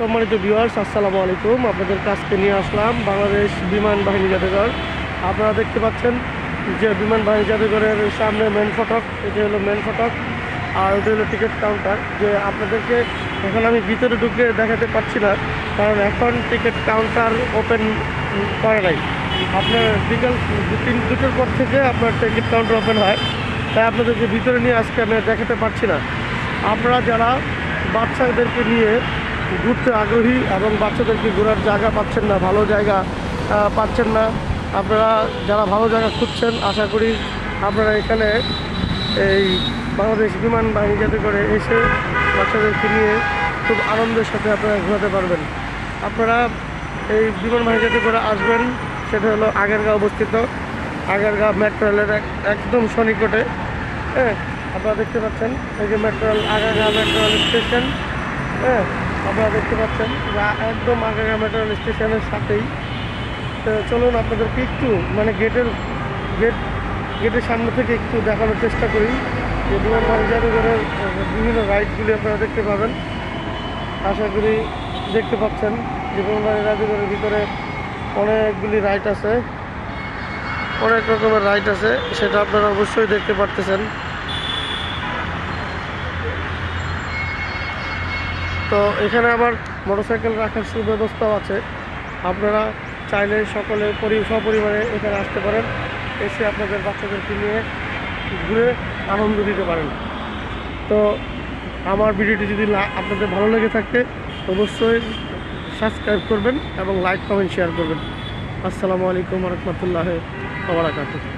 সম্মানিত ভিউয়ার্স, আসসালামু আলাইকুম। আপনাদের কাছকে নিয়ে আসলাম বাংলাদেশ বিমান বাহিনী জাদুঘর। আপনারা দেখতে পাচ্ছেন যে বিমান বাহিনী জাদুঘরের সামনে মেন ফটক, এটা হলো মেন ফটক, আর ওটা হলো টিকিট কাউন্টার। যে আপনাদেরকে এখন আমি ভিতরে ঢুকে দেখাতে পারছি না, কারণ এখন টিকিট কাউন্টার ওপেন করে নাই। আপনার বিকাল 3-2টোর পর থেকে আপনার টিকিট কাউন্টার ওপেন হয়, তাই আপনাদেরকে ভিতরে নিয়ে আজকে আমি দেখাতে পারছি না। আপনারা যারা বাচ্চাদেরকে নিয়ে ঘুরতে আগ্রহী এবং বাচ্চাদেরকে ঘোরার জায়গা পাচ্ছেন না, ভালো জায়গা পাচ্ছেন না, আপনারা যারা ভালো জায়গা খুঁজছেন, আশা করি আপনারা এখানে এই বাংলাদেশ বিমান বাহিনী জাদুঘরে এসে বাচ্চাদেরকে নিয়ে খুব আনন্দের সাথে আপনারা ঘোরাতে পারবেন। আপনারা এই বিমান বাহিনী জাদুঘরে আসবেন, সেটা হলো আগেরগাঁও অবস্থিত। আগেরগাঁও মেট্রো রেলের একদম সন্নিকটে। হ্যাঁ, আপনারা দেখতে পাচ্ছেন এই যে আগেরগাঁও মেট্রো রেল স্টেশন। হ্যাঁ, আপনারা দেখতে পাচ্ছেন একদম আগেরগাঁও মেট্রো রেল স্টেশনের সাথেই। তো চলুন আপনাদেরকে একটু গেটের সামনে থেকে একটু দেখানোর চেষ্টা করি যে বিমান বাহিনী জাদুঘরের বিভিন্ন রাইডগুলি আপনারা দেখতে পাবেন। আশা করি দেখতে পাচ্ছেন যে বিমান বাহিনী জাদুঘরের ভিতরে অনেকগুলি রাইড আছে, অনেক রকমের রাইড আছে, সেটা আপনারা অবশ্যই দেখতে পারতেছেন। তো এখানে আবার মোটরসাইকেল রাখার সুব্যবস্থাও আছে। আপনারা চাইলে সকলে সপরিবারে এখানে আসতে পারেন, এসে আপনাদের বাচ্চাদেরকে নিয়ে ঘুরে আনন্দ দিতে পারেন। তো আমার ভিডিওটি যদি আপনাদের ভালো লেগে থাকে অবশ্যই সাবস্ক্রাইব করবেন এবং লাইক কমেন্ট শেয়ার করবেন। আসসালামু আলাইকুম ওয়া রাহমাতুল্লাহি ওয়া বারাকাতুহু।